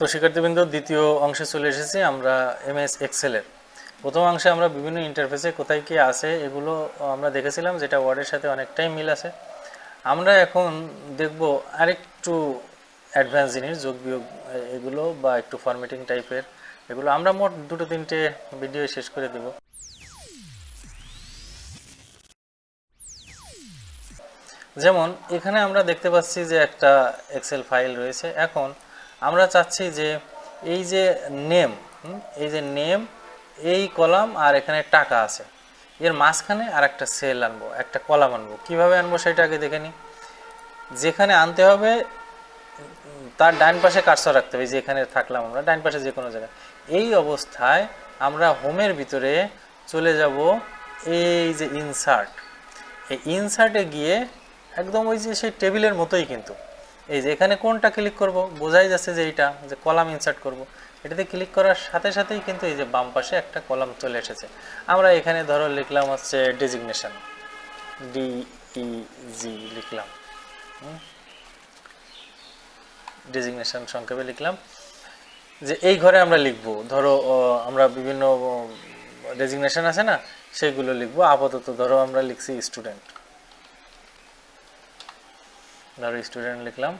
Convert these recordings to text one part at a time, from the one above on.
তো শিক্ষার্থীবৃন্দ, দ্বিতীয় অংশে চলে এসেছি আমরা এমএস এক্সেলের। প্রথম অংশে আমরা বিভিন্ন ইন্টারফেসে কোথায় কি আছে এগুলো আমরা দেখেছিলাম, যেটা ওয়ার্ডের সাথে অনেকটাই মিল আছে। আমরা এখন দেখব আরেকটু অ্যাডভান্স জিনিস, যোগ বিয়োগ এগুলো বা একটু ফরম্যাটিং টাইপের এগুলো। আমরা মোট দুটো তিনটে ভিডিও শেষ করে দেব। যেমন এখানে আমরা দেখতে পাচ্ছি যে একটা এক্সেল ফাইল রয়েছে। এখন আমরা চাচ্ছি যে এই যে নেম, এই যে নেম, এই কলাম আর এখানে টাকা আছে, এর মাঝখানে আর একটা সেল আনবো, একটা কলাম আনবো। কিভাবে আনবো সেটা আগে দেখে নিই। যেখানে আনতে হবে তার ডান পাশে কার্সর রাখতে হবে। যেখানে থাকলাম আমরা ডান পাশে যে কোনো জায়গায়। এই অবস্থায় আমরা হোমের ভিতরে চলে যাব, এই যে ইনসার্ট, এই ইনসার্টে গিয়ে একদম ওই যে সেই টেবিলের মতোই, কিন্তু এই যে এখানে কোনটা ক্লিক করব, বোঝাই যাচ্ছে যে এইটা, যে কলাম ইনসার্ট করব। এটাতে ক্লিক করার সাথে সাথেই কিন্তু এই যে বাম পাশে একটা কলাম চলে এসেছে। আমরা এখানে ধরো লিখলাম হচ্ছে ডেজিগনেশন, DEG লিখলাম, ডেজিগনেশন সংক্ষেপে লিখলাম। যে এই ঘরে আমরা লিখব, ধরো আমরা বিভিন্ন ডেজিগনেশন আছে না, সেগুলো লিখবো। আপাতত ধরো আমরা লিখছি স্টুডেন্ট, ধরো স্টুডেন্ট লিখলাম।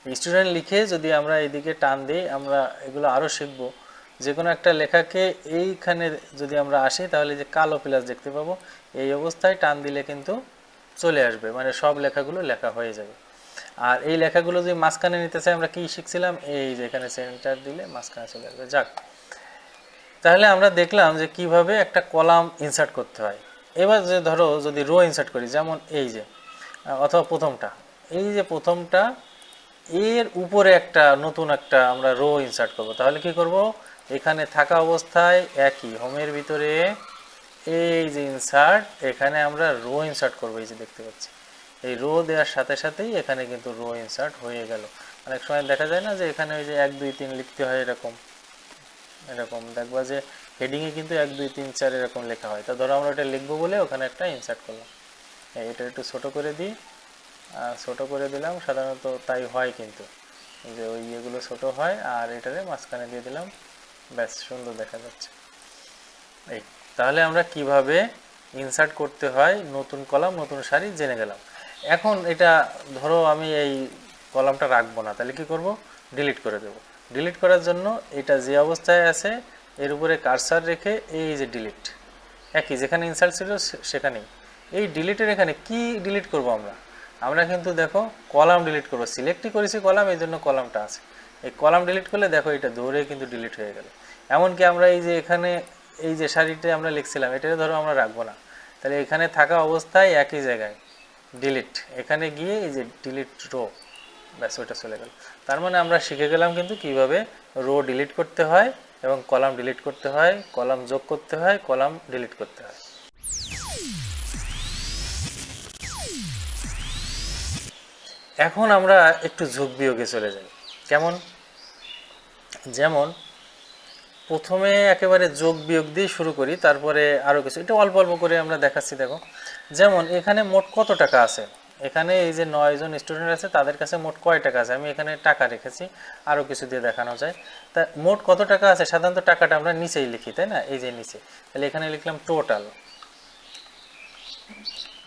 স্টুডেন্ট লিখে যদি আমরা এদিকে টান দিই, আমরা এগুলো আরও শিখব। যে কোনো একটা লেখাকে এইখানে যদি আমরা আসি, তাহলে যে কালো প্লাস দেখতে পাবো, এই অবস্থায় টান দিলে কিন্তু চলে আসবে, মানে সব লেখাগুলো লেখা হয়ে যাবে। আর এই লেখাগুলো যদি মাঝখানে নিতে চাই, আমরা কি শিখছিলাম, এই যে এখানে সেন্টার দিলে মাঝখানে চলে আসবে। যাক, তাহলে আমরা দেখলাম যে কিভাবে একটা কলাম ইনসার্ট করতে হয়। এবার যে ধরো যদি রো ইনসার্ট করি, যেমন এই যে, অথবা প্রথমটা, এই যে প্রথমটা, এর উপরে একটা নতুন একটা আমরা রো ইনসার্ট করব। তাহলে কি করব, এখানে থাকা অবস্থায় একই হোমের ভিতরে এই যে ইনসার্ট, এখানে আমরা রো ইনসার্ট করব। এই যে দেখতে পাচ্ছি, এই রো দেওয়ার সাথে সাথেই এখানে কিন্তু রো ইনসার্ট হয়ে গেল। অনেক সময় দেখা যায় না যে এখানে ওই যে 1 2 3 লিখতে হয়, এরকম এরকম দেখবা যে হেডিংয়ে কিন্তু 1 2 3 4 এরকম লেখা হয়। তা ধরো আমরা ওটা লিখবো বলে ওখানে একটা ইনসার্ট করলাম। এটা একটু ছোট করে দিই, ছোট করে দিলাম, সাধারণত তাই হয়, কিন্তু যে ওই ইয়েগুলো ছোট হয়। আর এটারে মাঝখানে দিয়ে দিলাম, ব্যাস সুন্দর দেখা যাচ্ছে। এই, তাহলে আমরা কিভাবে ইনসার্ট করতে হয় নতুন কলাম নতুন সারি জেনে গেলাম। এখন এটা ধরো আমি এই কলামটা রাখবো না, তাহলে কি করব, ডিলিট করে দেব। ডিলিট করার জন্য এটা যে অবস্থায় আছে এর উপরে কার্সার রেখে এই যে ডিলিট, একই যেখানে ইনসার্ট ছিল সেখানেই। এই ডিলিটের এখানে কি ডিলিট করব আমরা, আমরা কিন্তু দেখো কলাম ডিলিট করব। সিলেক্টই করেছি কলাম, এই জন্য কলামটা আছে। এই কলাম ডিলিট করলে দেখো এটা দৌড়ে কিন্তু ডিলিট হয়ে গেল। এমনকি আমরা এই যে এখানে এই যে সারিতে আমরা লিখছিলাম, এটা ধরো আমরা রাখবো না, তাহলে এখানে থাকা অবস্থায় একই জায়গায় ডিলিট, এখানে গিয়ে এই যে ডিলিট রো, ব্যাস ওইটা চলে গেল। তার মানে আমরা শিখে গেলাম কিন্তু কিভাবে রো ডিলিট করতে হয় এবং কলাম ডিলিট করতে হয়, কলাম যোগ করতে হয়, কলাম ডিলিট করতে হয়। এখন আমরা একটু যোগ বিয়োগে চলে যাই। কেমন, যেমন প্রথমে একেবারে যোগ বিয়োগ দিয়ে শুরু করি, তারপরে আরও কিছু, এটা অল্প অল্প করে আমরা দেখাচ্ছি। দেখো, যেমন এখানে মোট কত টাকা আছে, এখানে এই যে 9 জন স্টুডেন্ট আছে, তাদের কাছে মোট কয় টাকা আছে, আমি এখানে টাকা রেখেছি, আরও কিছু দিয়ে দেখানো যায়। তা মোট কত টাকা আছে, সাধারণত টাকাটা আমরা নিচেই লিখি, তাই না, এই যে নিচে। তাহলে এখানে লিখলাম টোটাল,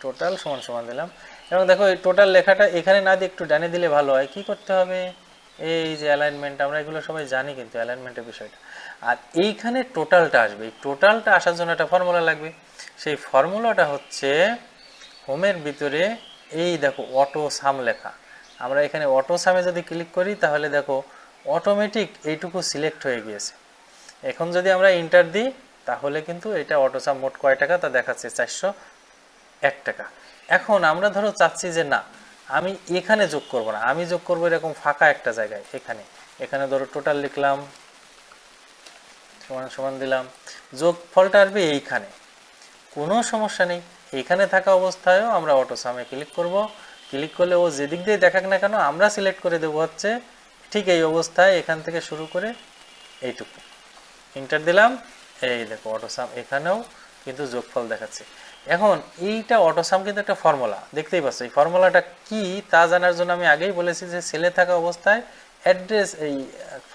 টোটাল সমান সমান দিলাম। এবং দেখো এই টোটাল লেখাটা এখানে না দিয়ে একটু ডানে দিলে ভালো হয়। কি করতে হবে, এই যে অ্যালাইনমেন্ট, আমরা এগুলো সবাই জানি কিন্তু অ্যালাইনমেন্টের বিষয়টা। আর এইখানে টোটালটা আসবে, এই টোটালটা আসার জন্য একটা ফর্মুলা লাগবে। সেই ফর্মুলাটা হচ্ছে হোমের ভিতরে এই দেখো অটো সাম লেখা। আমরা এখানে অটো সামে যদি ক্লিক করি, তাহলে দেখো অটোমেটিক এইটুকু সিলেক্ট হয়ে গিয়েছে। এখন যদি আমরা ইন্টার দিই, তাহলে কিন্তু এটা অটো সাম মোট কয় টাকা তা দেখাচ্ছে, 401 টাকা। এখন আমরা ধরো চাচ্ছি যে না, আমি এখানে যোগ করব না, আমি যোগ করব এরকম ফাঁকা একটা জায়গায়, এখানে এখানে ধরো টোটাল লিখলাম, সমান সমান দিলাম, যোগ ফলটা আসবে এইখানে, কোনো সমস্যা নেই। এইখানে থাকা অবস্থায়ও আমরা অটো সামে ক্লিক করব। ক্লিক করলে ও যেদিক দিয়ে দেখাক না কেন, আমরা সিলেক্ট করে দেবো হচ্ছে ঠিক এই অবস্থায়, এখান থেকে শুরু করে এইটুকু। ইন্টার দিলাম, এই দেখো অটো সাম এখানেও কিন্তু যোগফল দেখাচ্ছে। এখন এইটা অটোসাম কিন্তু একটা ফর্মুলা, দেখতেই পাচ্ছ। এই ফর্মুলাটা কি তা জানার জন্য আমি আগেই বলেছি যে সেলে থাকা অবস্থায় অ্যাড্রেস, এই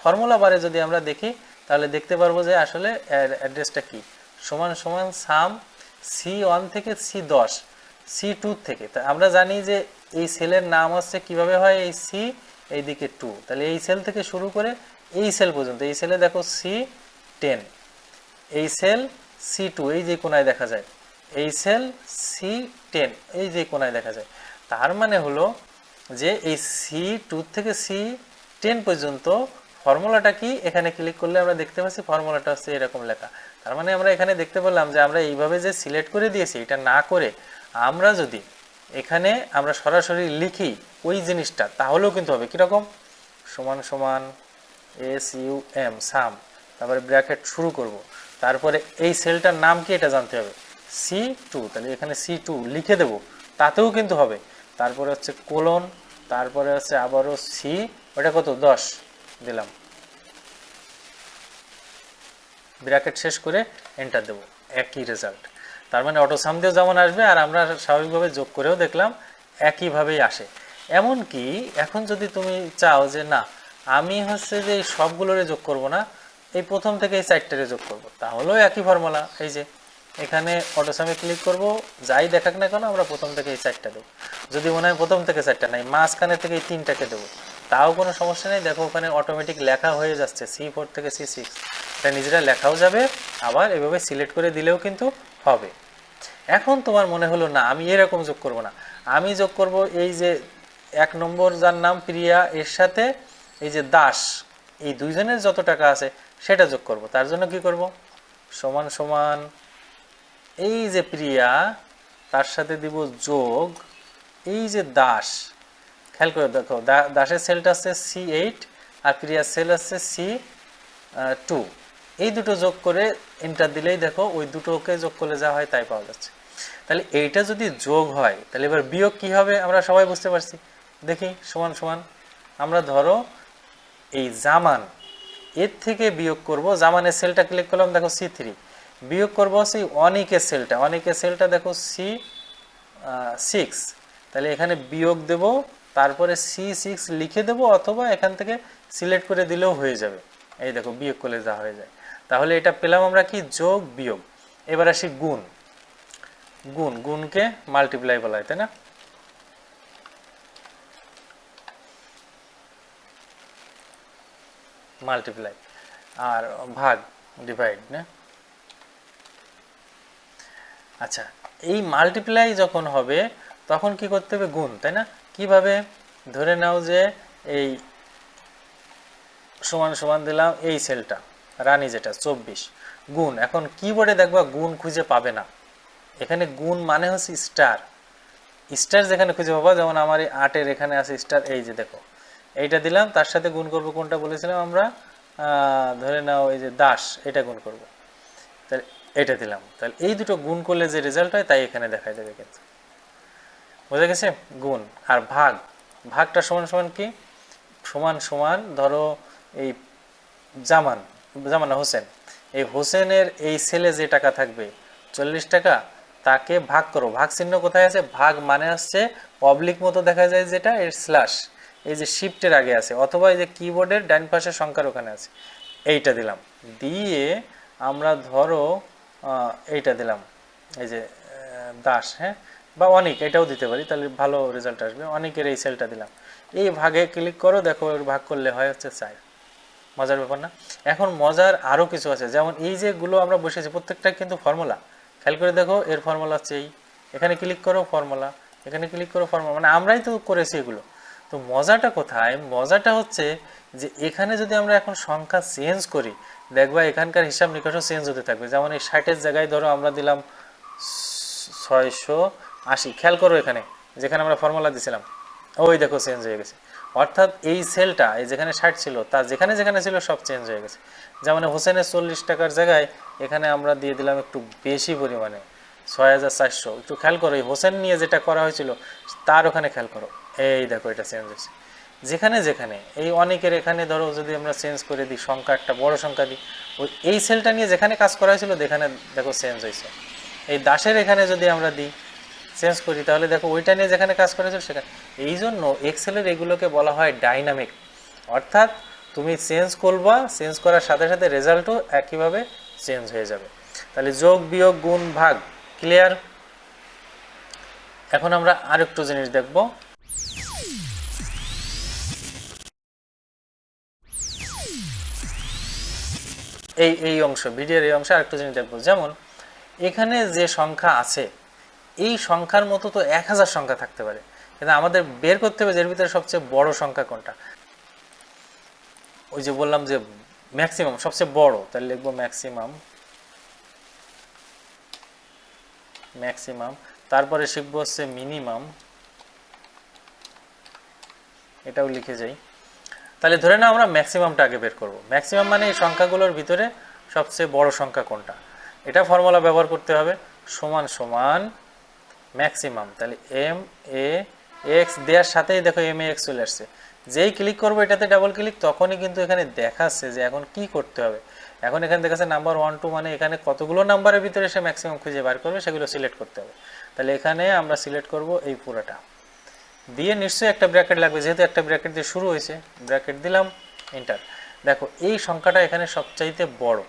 ফর্মুলা বারে যদি আমরা দেখি তাহলে দেখতে পারবো যে আসলে অ্যাড্রেসটা কি, সমান সমান সাম C1 থেকে C10 C2 থেকে। তা আমরা জানি যে এই সেলের নাম হচ্ছে কিভাবে হয়, এই সি এইদিকে 2, তাহলে এই সেল থেকে শুরু করে এই সেল পর্যন্ত, এই সেলে দেখো C10, এই সেল C2 এই যে কোনায় দেখা যায়, এই সেল C10 এই যে কোনায় দেখা যায়। তার মানে হলো যে এই C2 থেকে C10 পর্যন্ত ফর্মুলাটা কি, এখানে ক্লিক করলে আমরা দেখতে পাচ্ছি ফর্মুলাটা হচ্ছে এরকম লেখা। তার মানে আমরা এখানে দেখতে পেলাম যে আমরা এইভাবে যে সিলেক্ট করে দিয়েছি, এটা না করে আমরা যদি এখানে আমরা সরাসরি লিখি ওই জিনিসটা, তাহলেও কিন্তু হবে। কীরকম, সমান সমান SUM সাম, তারপরে ব্র্যাকেট শুরু করব, তারপরে এই সেলটার নাম কি এটা জানতে হবে, C2, তাহলে এখানে C2 লিখে দেব, তাতেও কিন্তু হবে। তারপরে হচ্ছে কোলন, তারপরে হচ্ছে আবারও সি, ওটা কত 10 দিলাম, ব্র্যাকেট শেষ করে এন্টার দেব, একই রেজাল্ট। তার মানে অটোসাম দিয়েও যেমন আসবে, আর আমরা স্বাভাবিকভাবে যোগ করেও দেখলাম একইভাবেই আসে। এমনকি এখন যদি তুমি চাও যে না আমি হচ্ছে যে এই সবগুলোরে যোগ করব না, এই প্রথম থেকে এই 4টারে যোগ করব, তাহলেও একই ফর্মুলা। এই যে এখানে অটোসামে ক্লিক করব, যাই দেখাক না কেন আমরা প্রথম থেকে এই 4টা দেবো। যদি মনে হয় প্রথম থেকে 4টা নাই, মাঝখানে থেকে এই 3টাকে দেবো, তাও কোনো সমস্যা নেই। দেখো ওখানে অটোমেটিক লেখা হয়ে যাচ্ছে C4 থেকে C6, এটা নিজেরা লেখাও যাবে, আবার এভাবে সিলেক্ট করে দিলেও কিন্তু হবে। এখন তোমার মনে হলো না আমি এরকম যোগ করব না, আমি যোগ করব এই যে 1 নম্বর যার নাম প্রিয়া এর সাথে এই যে দাস, এই দুইজনের যত টাকা আছে সেটা যোগ করব। তার জন্য কি করব, সমান সমান এই যে প্রিয়া তার সাথে দিব যোগ এই যে দাস, খেয়াল করে দেখো দাসের সেলটা আছে C8 আর প্রিয়ার সেল আছে C2, এই দুটো যোগ করে এন্টার দিলেই দেখো ওই দুটোকে যোগ করলে যা হয় তাই পাওয়া যাচ্ছে। তাহলে এইটা যদি যোগ হয় তাহলে এবার বিয়োগ কি হবে আমরা সবাই বুঝতে পারছি। দেখি সমান সমান, আমরা ধরো এই জামান এর থেকে বিয়োগ করব, জামানের সেলটা ক্লিক করলাম দেখো C3, বিয়োগ করব সেই অনিকের সেলটা, অনিকের সেলটা দেখো C6, তাহলে এখানে বিয়োগ দেব, তারপরে C6 লিখে দেব, অথবা এখান থেকে সিলেক্ট করে দিলেও হয়ে যাবে। এই দেখো বিয়োগ করলে যা হয়ে যায়। তাহলে এটা পেলাম আমরা কি, যোগ বিয়োগ। এবার আসি গুণ, গুণকে মাল্টিপ্লাই বলা হয় তাই না, মাল্টিপ্লাই, আর ভাগ ডিভাইড না। আচ্ছা, এই মাল্টিপ্লাই যখন হবে তখন কি করতে হবে, গুণ, তাই না। কিভাবে, ধরে নাও যে এই সমান সমান দিলাম এই সেলটা রানী যেটা 24 গুণ, এখন কিবোর্ডে দেখবা গুণ খুঁজে পাবে না, এখানে গুণ মানে হচ্ছে স্টার, স্টার যেখানে খুঁজে পাবা, যেমন আমার এই 8-এর এখানে আছে স্টার, এই যে দেখো এইটা দিলাম, তার সাথে গুণ করব কোনটা বলেছিলাম আমরা, ধরে নাও এই যে দাস, এটা গুণ করব, তাহলে এটা দিলাম, তাহলে এই দুটো গুণ করলে যে রেজাল্ট হয় তাই এখানে দেখাই দেবে। কিন্তু বোঝা গেছে, গুণ। আর ভাগ, ভাগটা সমান সমান কি, সমান সমান ধরো এই জামান, জামান না হোসেন, এই হোসেনের এই সেলে যে টাকা থাকবে 40 টাকা, তাকে ভাগ করো, ভাগ চিহ্ন কোথায় আছে, ভাগ মানে হচ্ছে অবলিক মতো দেখা যায় যেটা, এর স্ল্যাশ এই যে শিফটের আগে আছে, অথবা এই যে কিবোর্ডের ডান পাশে সংখ্যার ওখানে আছে, এইটা দিলাম, দিয়ে আমরা ধরো এইটা দিলাম এই যে দাস, হ্যাঁ, বা অনেক, এটাও দিতে পারি, তাহলে ভালো রেজাল্ট আসবে। অনেকের এই সেলটা দিলাম, এই ভাগে ক্লিক করো, দেখো ভাগ করলে হয় হচ্ছে 4। মজার ব্যাপার না। এখন মজার আরও কিছু আছে, যেমন এই যেগুলো আমরা বসেছি প্রত্যেকটা কিন্তু ফর্মুলা, খেয়াল করে দেখো এর ফর্মুলা হচ্ছে এই, এখানে ক্লিক করো ফর্মুলা, এখানে ক্লিক করো ফর্মুলা, মানে আমরাই তো করেছি এগুলো। তো মজাটা কোথায়, মজাটা হচ্ছে যে এখানে যদি আমরা এখন সংখ্যা চেঞ্জ করি, দেখবা এখানকার হিসাব নিকাশও চেঞ্জ হতে থাকবে। যেমন এই 60-এর জায়গায় ধরো আমরা দিলাম 680, খেয়াল করো এখানে যেখানে আমরা ফর্মুলা দিছিলাম, ওই দেখো চেঞ্জ হয়ে গেছে। অর্থাৎ এই সেলটা এই যেখানে 60 ছিল তার যেখানে যেখানে ছিল সব চেঞ্জ হয়ে গেছে। যেমন হোসেনের 40 টাকার জায়গায় এখানে আমরা দিয়ে দিলাম একটু বেশি পরিমাণে 6400। একটু খেয়াল করো এই হোসেন নিয়ে যেটা করা হয়েছিল তার ওখানে খেয়াল করো, এই দেখো এটা চেঞ্জ হয়েছে। যেখানে যেখানে এই অনেকের এখানে ধরো যদি আমরা চেঞ্জ করে দিই, সংখ্যা একটা বড় সংখ্যা দিই, ওই এই সেলটা নিয়ে যেখানে কাজ করা হয়েছিল যেখানে দেখো চেঞ্জ হয়েছে। এই দাসের এখানে যদি আমরা দিই চেঞ্জ করি তাহলে দেখো ওইটা নিয়ে যেখানে কাজ করেছিল সেখানে। এই জন্য এক্সেলের এগুলোকে বলা হয় ডাইনামিক, অর্থাৎ তুমি চেঞ্জ করবা, চেঞ্জ করার সাথে সাথে রেজাল্টও একইভাবে চেঞ্জ হয়ে যাবে। তাহলে যোগ বিয়োগ গুণ ভাগ ক্লিয়ার। এখন আমরা আরেকটু জিনিস দেখব, এই অংশ ভিডিওর এই অংশে আরেকটু জিনিস দেখবো। যেমন এখানে যে সংখ্যা আছে এই সংখ্যার মতো তো 1000 সংখ্যা থাকতে পারে, কিন্তু আমাদের বের করতে হবে এর ভিতরে সবচেয়ে বড় সংখ্যা কোনটা। ওই যে বললাম যে ম্যাক্সিমাম সবচেয়ে বড়, তাহলে লিখবো ম্যাক্সিমাম, ম্যাক্সিমাম। তারপরে শিখবো হচ্ছে মিনিমাম, এটাও লিখে যাই। তাহলে ধরে নাও আমরা ম্যাক্সিমামটা আগে বের করব। ম্যাক্সিমাম মানে এই সংখ্যাগুলোর ভিতরে সবচেয়ে বড় সংখ্যা কোনটা, এটা ফর্মুলা ব্যবহার করতে হবে, সমান সমান ম্যাক্সিমাম। তাহলে এম এ এক্স দেওয়ার সাথেই দেখো এম এ এক্স চলে আসছে। যেই ক্লিক করবো এটাতে ডাবল ক্লিক, তখনই কিন্তু এখানে দেখাচ্ছে যে এখন কি করতে হবে। এখন এখানে দেখাচ্ছে নাম্বার 1 2, মানে এখানে কতগুলো নাম্বারের ভিতরে সে ম্যাক্সিমাম খুঁজে বার করবে সেগুলো সিলেক্ট করতে হবে। তাহলে এখানে আমরা সিলেক্ট করব এই পুরোটা দিয়ে, নিশ্চয়ই একটা ব্র্যাকেট লাগবে, যেহেতু একটা ব্র্যাকেট দিয়ে শুরু হয়েছে, ব্র্যাকেট দিলাম, এন্টার। দেখো এই সংখ্যাটা এখানে সবচাইতে বড়।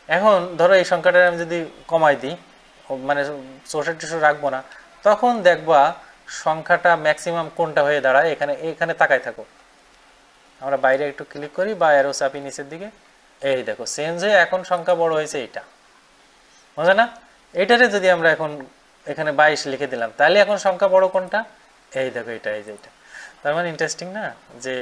এখন ধরো এই সংখ্যাটা আমি যদি কমাই দিই, মানে 64 রাখবো না, তখন দেখবা সংখ্যাটা ম্যাক্সিমাম কোনটা হয়ে দাঁড়ায়। এখানে তাকায় থাকো, আমরা বাইরে একটু ক্লিক করি বা অ্যারো চাপি নিচের দিকে, এই দেখো চেঞ্জ হয়ে এখন সংখ্যা বড় হয়েছে এইটা, বুঝলে না? এইটারে যদি আমরা এখন এখানে 22 লিখে দিলাম, তাহলে এখন সংখ্যা বড় কোনটা, এই দেখো এটা, এই যে এটা। তার মানে ইন্টারেস্টিং না, যে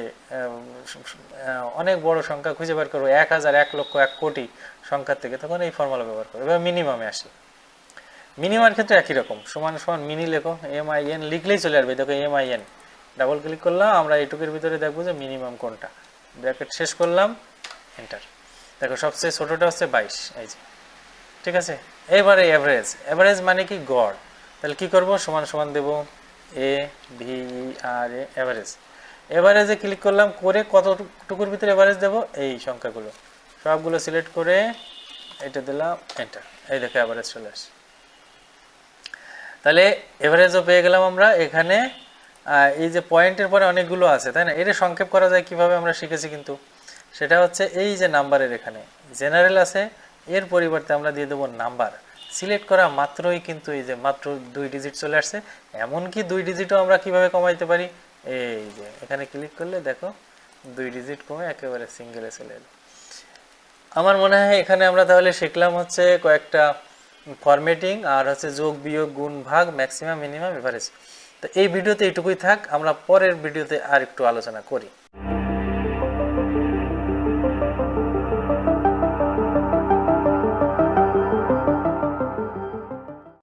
অনেক বড় সংখ্যা খুঁজে বের করবো 1000 1 লক্ষ 1 কোটি সংখ্যার থেকে, তখন এই ফর্মুলা ব্যবহার করবো। এবার মিনিমামে আসি, মিনিমামের ক্ষেত্রে একই রকম, সমান সমান মিনি লেখো, MIN লিখলেই চলে আসবে। দেখো MIN ডাবল ক্লিক করলাম, আমরা এইটুকুর ভিতরে দেখবো যে মিনিমাম কোনটা, ব্র্যাকেট শেষ করলাম, এন্টার। দেখো সবচেয়ে ছোটটা হচ্ছে 22, এই যে, ঠিক আছে। এবারে এভারেজ, এভারেজ মানে কি গড়। তাহলে কি করব, সমান সমান দেব AVERA এভারেজ। এভারেজে ক্লিক করলাম, করে কতটুকুর ভিতরে এভারেজ দেব, এই সংখ্যাগুলো সবগুলো সিলেক্ট করে এটা দিলাম, এন্টার। এই দেখো এভারেজ চলে আসে। তাহলে এভারেজও পেয়ে গেলাম আমরা। এখানে এই যে পয়েন্টের পরে অনেকগুলো আছে, তাই না, এটা সংক্ষেপ করা যায় কিভাবে আমরা শিখেছি, কিন্তু সেটা হচ্ছে এই যে নাম্বারের এখানে জেনারেল আছে, এর পরিবর্তে আমরা দিয়ে দেবো নাম্বার। সিলেক্ট করা মাত্রই কিন্তু এই যে মাত্র 2 ডিজিট চলে আসছে। এমনকি 2 ডিজিটও আমরা কিভাবে কমাইতে পারি, এই যে এখানে ক্লিক করলে দেখো 2 ডিজিট কমে একেবারে সিঙ্গেলে চলে এলো। আমার মনে হয় এখানে আমরা তাহলে শিখলাম হচ্ছে কয়েকটা ফরম্যাটিং, আর হচ্ছে যোগ বিয়োগ গুণ ভাগ, ম্যাক্সিমাম মিনিমাম এভারেজ। তো এই ভিডিওতে এইটুকুই থাক, আমরা পরের ভিডিওতে আর একটু আলোচনা করি।